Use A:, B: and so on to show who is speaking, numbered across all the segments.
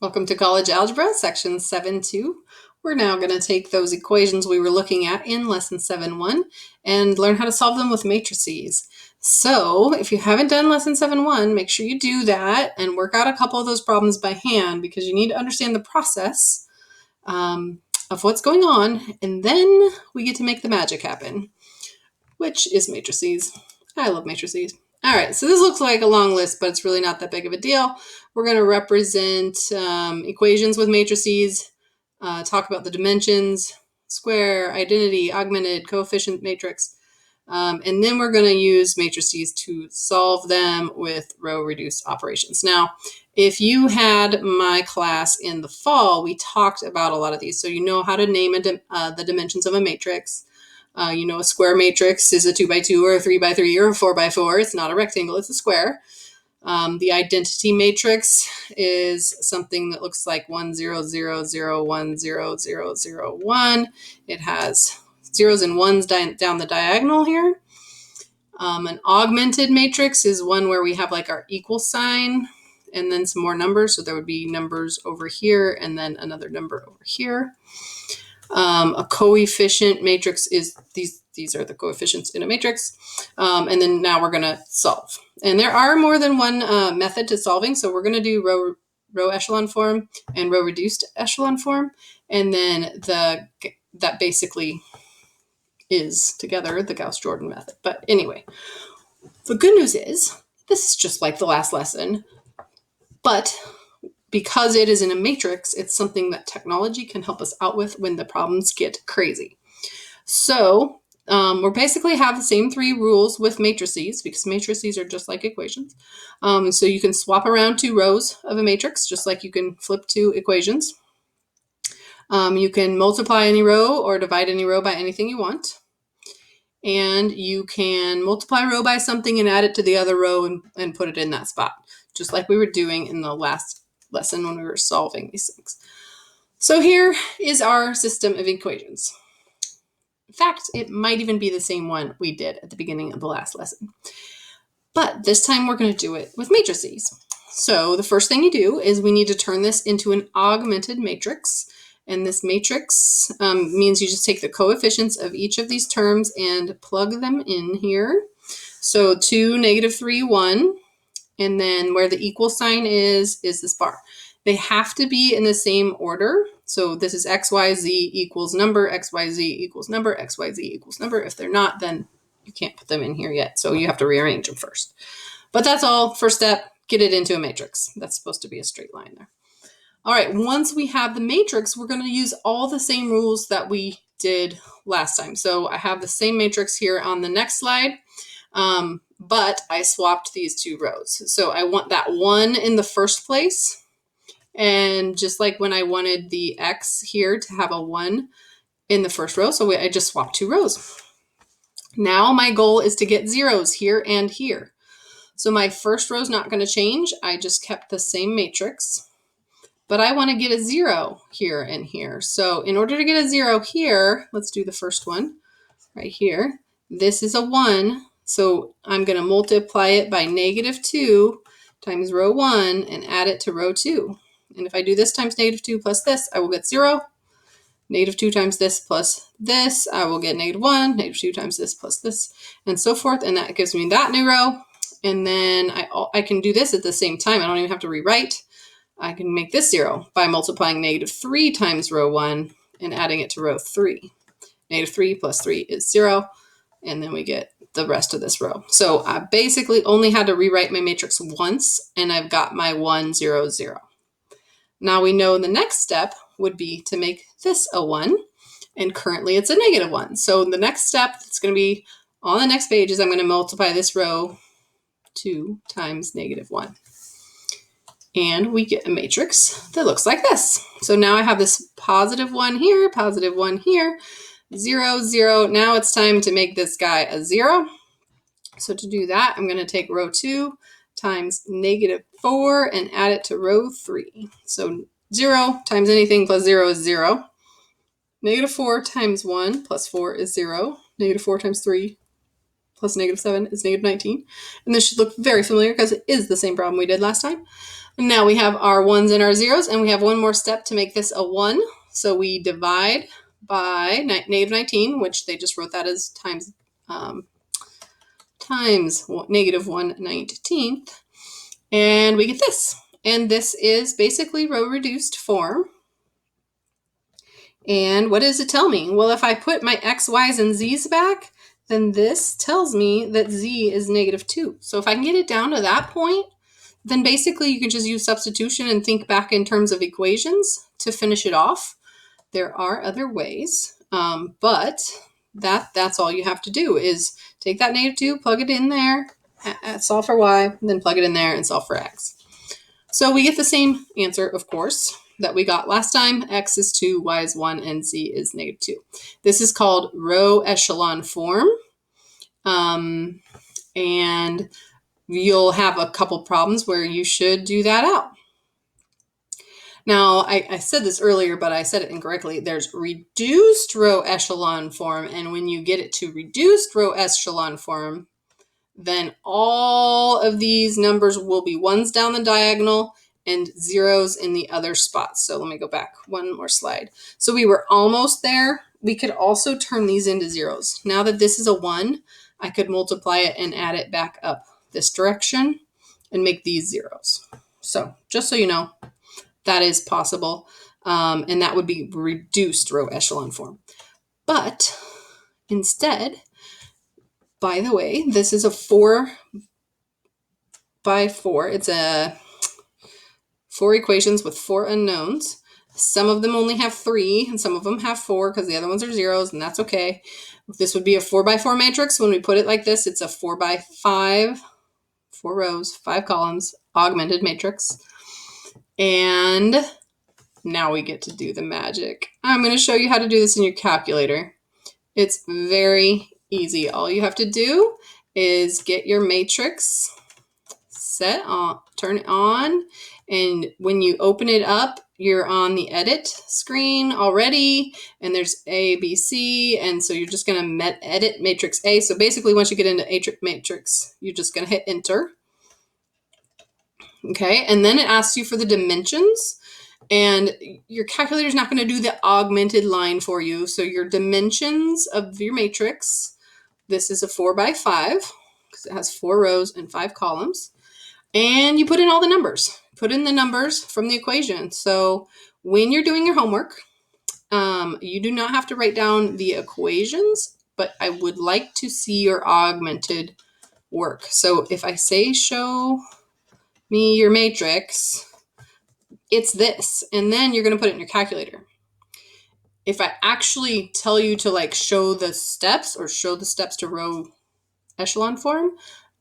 A: Welcome to College Algebra, section 7.2. We're now going to take those equations we were looking at in lesson 7.1 and learn how to solve them with matrices. So if you haven't done lesson 7.1, make sure you do that and work out a couple of those problems by hand because you need to understand the process of what's going on, and then we get to make the magic happen, which is matrices. I love matrices. All right, so this looks like a long list, but it's really not that big of a deal. We're going to represent equations with matrices, talk about the dimensions, square, identity, augmented, coefficient matrix, and then we're going to use matrices to solve them with row reduced operations. Now, if you had my class in the fall, we talked about a lot of these, so you know how to name the dimensions of a matrix. You know, a square matrix is a 2x2 or a 3x3 or a 4x4. It's not a rectangle, it's a square. The identity matrix is something that looks like 1, 0, 0, 0, 1, 0, 0, 0, 1. It has zeros and ones down the diagonal here. An augmented matrix is one where we have like our equal sign and then some more numbers. So there would be numbers over here and then another number over here. A coefficient matrix is these are the coefficients in a matrix. And then now we're going to solve. And there are more than one method to solving. So we're going to do row echelon form and row reduced echelon form. And then that basically is together the Gauss-Jordan method. But anyway, the good news is this is just like the last lesson, but because it is in a matrix, it's something that technology can help us out with when the problems get crazy. So we basically have the same three rules with matrices because matrices are just like equations. So you can swap around two rows of a matrix just like you can flip two equations. You can multiply any row or divide any row by anything you want. And you can multiply a row by something and add it to the other row and put it in that spot, just like we were doing in the last lesson when we were solving these things. So here is our system of equations. In fact, it might even be the same one we did at the beginning of the last lesson. But this time we're going to do it with matrices. So the first thing you do is we need to turn this into an augmented matrix. And this matrix means you just take the coefficients of each of these terms and plug them in here. So 2, negative 3, 1. And then where the equal sign is this bar. They have to be in the same order. So this is x, y, z equals number, x, y, z equals number, x, y, z equals number. If they're not, then you can't put them in here yet. So you have to rearrange them first. But that's all. First step, get it into a matrix. That's supposed to be a straight line there. All right, once we have the matrix, we're going to use all the same rules that we did last time. So I have the same matrix here on the next slide. But I swapped these two rows. So I want that 1 in the first place. And just like when I wanted the x here to have a 1 in the first row, so I just swapped two rows. Now my goal is to get zeros here and here. So my first row is not going to change. I just kept the same matrix. But I want to get a 0 here and here. So in order to get a 0 here, let's do the first one right here. This is a 1. So I'm going to multiply it by negative 2 times row 1 and add it to row 2. And if I do this times negative 2 plus this, I will get 0. Negative 2 times this plus this, I will get negative 1. Negative 2 times this plus this, and so forth. And that gives me that new row. And then I can do this at the same time. I don't even have to rewrite. I can make this 0 by multiplying negative 3 times row 1 and adding it to row 3. Negative 3 plus 3 is 0. And then we get the rest of this row. So I basically only had to rewrite my matrix once, and I've got my 1, 0, 0. Now we know the next step would be to make this a 1, and currently it's a negative 1. So the next step that's going to be on the next page is I'm going to multiply this row 2 times negative 1. And we get a matrix that looks like this. So now I have this positive 1 here, positive 1 here, 0, 0. Now it's time to make this guy a 0. So to do that, I'm going to take row 2 times negative 4 and add it to row 3. So 0 times anything plus 0 is 0. Negative 4 times 1 plus 4 is 0. Negative 4 times 3 plus negative 7 is negative 19. And this should look very familiar because it is the same problem we did last time. Now we have our ones and our zeros, and we have one more step to make this a 1. So we divide by negative 19, which they just wrote that as times negative 1/19th, and we get this. And this is basically row reduced form. And what does it tell me? Well, if I put my x, y's, and z's back, then this tells me that z is -2. So if I can get it down to that point, then basically you can just use substitution and think back in terms of equations to finish it off. There are other ways, but that's all you have to do is take that -2, plug it in there, solve for y, then plug it in there and solve for x. So we get the same answer, of course, that we got last time. X is 2, y is 1, and z is -2. This is called row echelon form. And you'll have a couple problems where you should do that out. Now, I said this earlier, but I said it incorrectly. There's reduced row echelon form, and when you get it to reduced row echelon form, then all of these numbers will be ones down the diagonal and zeros in the other spots. So let me go back one more slide. So we were almost there. We could also turn these into zeros. Now that this is a 1, I could multiply it and add it back up this direction and make these zeros. So just so you know, that is possible. And that would be reduced row echelon form. But instead, by the way, this is a 4 by 4. It's a 4 equations with 4 unknowns. Some of them only have 3, and some of them have 4 because the other ones are zeros, and that's okay. This would be a 4 by 4 matrix. When we put it like this, it's a 4 by 5, 4 rows, 5 columns, augmented matrix. And now we get to do the magic. I'm going to show you how to do this in your calculator. It's very easy. All you have to do is get your matrix set on, turn it on, and when you open it up, you're on the edit screen already, and there's A, B, C, and so you're just going to edit matrix A. So basically, once you get into A matrix, you're just going to hit enter. Okay, and then it asks you for the dimensions, and your calculator is not going to do the augmented line for you. So your dimensions of your matrix, this is a 4 by 5 because it has 4 rows and 5 columns. And you put in all the numbers. Put in the numbers from the equation. So when you're doing your homework, you do not have to write down the equations, but I would like to see your augmented work. So if I say show me your matrix, it's this, and then you're going to put it in your calculator. If I actually tell you to like show the steps or show the steps to row echelon form,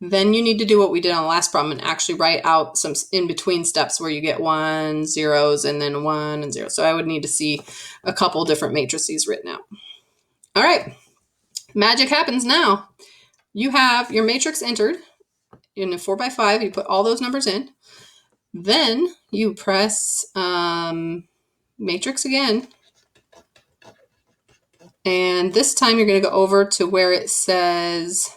A: then you need to do what we did on the last problem and actually write out some in between steps where you get 1, zeros, and then 1 and 0. So I would need to see a couple different matrices written out. All right, magic happens now. You have your matrix entered in a 4 by 5. You put all those numbers in. Then you press matrix again. And this time you're going to go over to where it says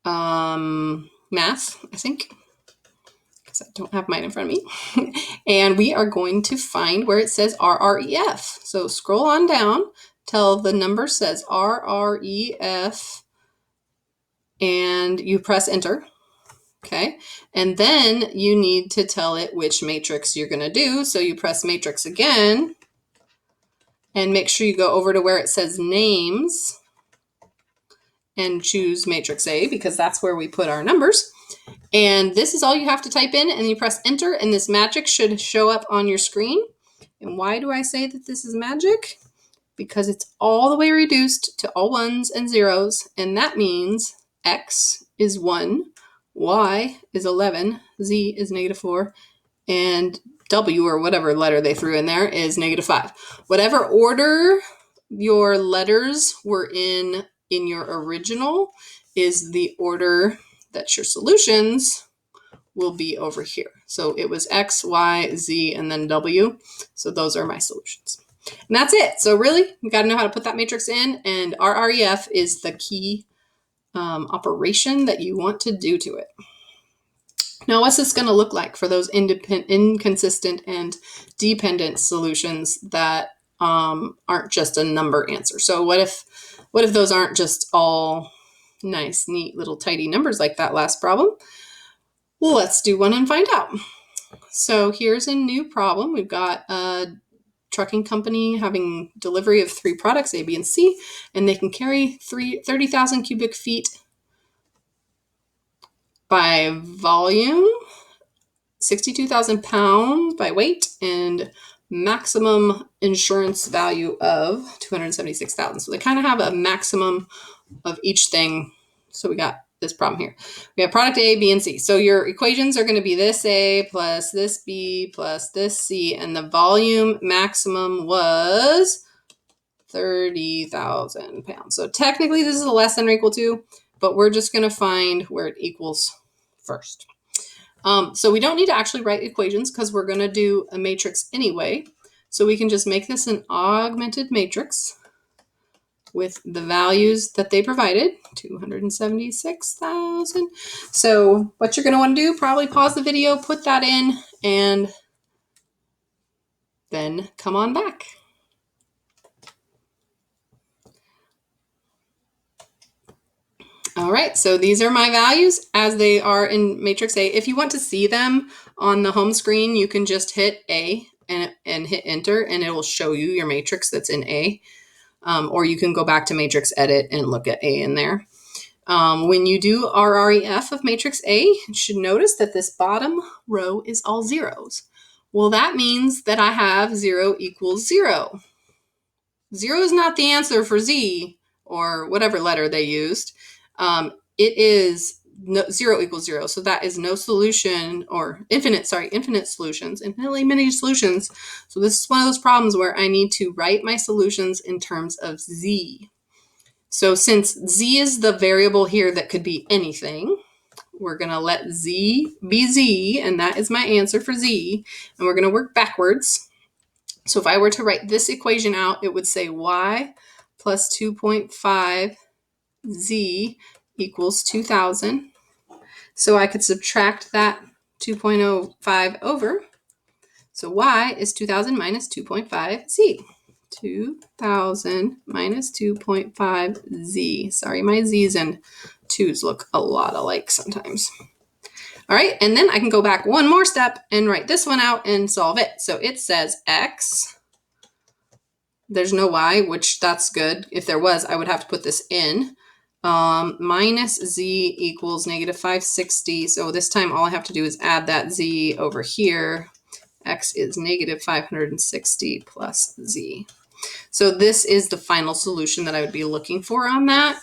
A: math, I think, because I don't have mine in front of me. And we are going to find where it says RREF. So scroll on down till the number says RREF, and you press enter. Okay, and then you need to tell it which matrix you're going to do. So you press matrix again, and make sure you go over to where it says names and choose matrix A, because that's where we put our numbers. And this is all you have to type in, and you press enter, and this magic should show up on your screen. And why do I say that this is magic? Because it's all the way reduced to all ones and zeros, and that means X is 1, Y is 11, Z is -4, and W, or whatever letter they threw in there, is -5. Whatever order your letters were in your original is the order that your solutions will be over here. So it was X, Y, Z, and then W. So those are my solutions. And that's it. So really, you got to know how to put that matrix in, and RREF is the key operation that you want to do to it. Now, what's this going to look like for those inconsistent and dependent solutions that aren't just a number answer? So what if those aren't just all nice, neat little tidy numbers like that last problem? Well, let's do one and find out. So here's a new problem. We've got a trucking company having delivery of 3 products, A, B, and C, and they can carry 30,000 cubic feet by volume, 62,000 pounds by weight, and maximum insurance value of 276,000. So they kind of have a maximum of each thing. So we got this problem here. We have product A, B, and C. So your equations are going to be this A plus this B plus this C, and the volume maximum was 30,000 pounds. So technically this is a less than or equal to, but we're just going to find where it equals first. So we don't need to actually write equations because we're going to do a matrix anyway. So we can just make this an augmented matrix with the values that they provided, 276,000. So what you're going to want to do, probably pause the video, put that in, and then come on back. All right, so these are my values as they are in matrix A. If you want to see them on the home screen, you can just hit A and hit enter, and it will show you your matrix that's in A. Or you can go back to matrix edit and look at A in there. When you do RREF of matrix A, you should notice that this bottom row is all zeros. Well, that means that I have 0 equals 0. 0 is not the answer for Z, or whatever letter they used. It is 0 equals 0. So that is no solution, or infinite solutions, infinitely many solutions. So this is one of those problems where I need to write my solutions in terms of Z. So since Z is the variable here that could be anything, we're going to let Z be Z, and that is my answer for Z, and we're going to work backwards. So if I were to write this equation out, it would say y plus 2.5 Z equals 2,000. So I could subtract that 2.05 over. So y is 2,000 minus 2.5 Z. 2,000 minus 2.5 Z. Sorry, my Z's and 2's look a lot alike sometimes. All right, and then I can go back one more step and write this one out and solve it. So it says x. There's no y, which that's good. If there was, I would have to put this in. Minus Z equals negative 560. So this time all I have to do is add that Z over here. X is negative 560 plus Z. So this is the final solution that I would be looking for on that.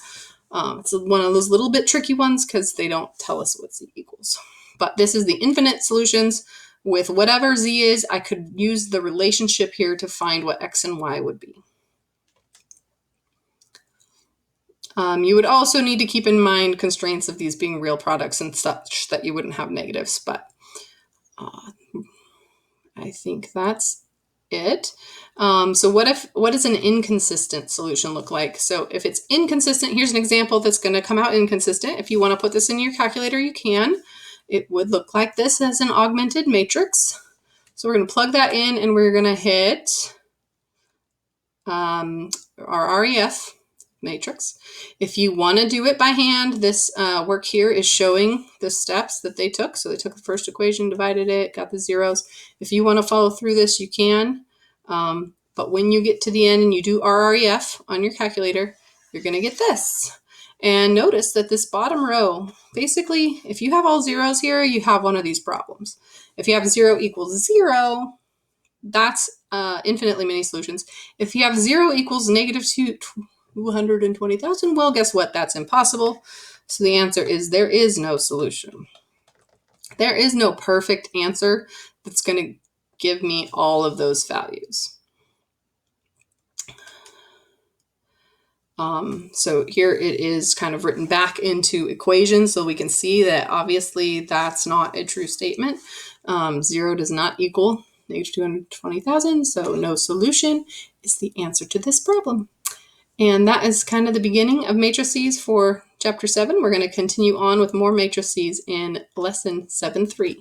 A: It's one of those little bit tricky ones because they don't tell us what Z equals. But this is the infinite solutions. With whatever Z is, I could use the relationship here to find what X and Y would be. You would also need to keep in mind constraints of these being real products and such that you wouldn't have negatives, but I think that's it. So what does an inconsistent solution look like? So if it's inconsistent, here's an example that's going to come out inconsistent. If you want to put this in your calculator, you can. It would look like this as an augmented matrix. So we're going to plug that in, and we're going to hit our REF matrix. If you want to do it by hand, this work here is showing the steps that they took. So they took the first equation, divided it, got the zeros. If you want to follow through this, you can. But when you get to the end and you do RREF on your calculator, you're going to get this. And notice that this bottom row, basically, if you have all zeros here, you have one of these problems. If you have 0 equals 0, that's infinitely many solutions. If you have 0 equals negative 220,000, well, guess what? That's impossible. So the answer is there is no solution. There is no perfect answer that's going to give me all of those values. So here it is kind of written back into equations, so we can see that obviously that's not a true statement. 0 does not equal negative 220,000, so no solution is the answer to this problem. And that is kind of the beginning of matrices for Chapter 7, we're going to continue on with more matrices in Lesson 7-3.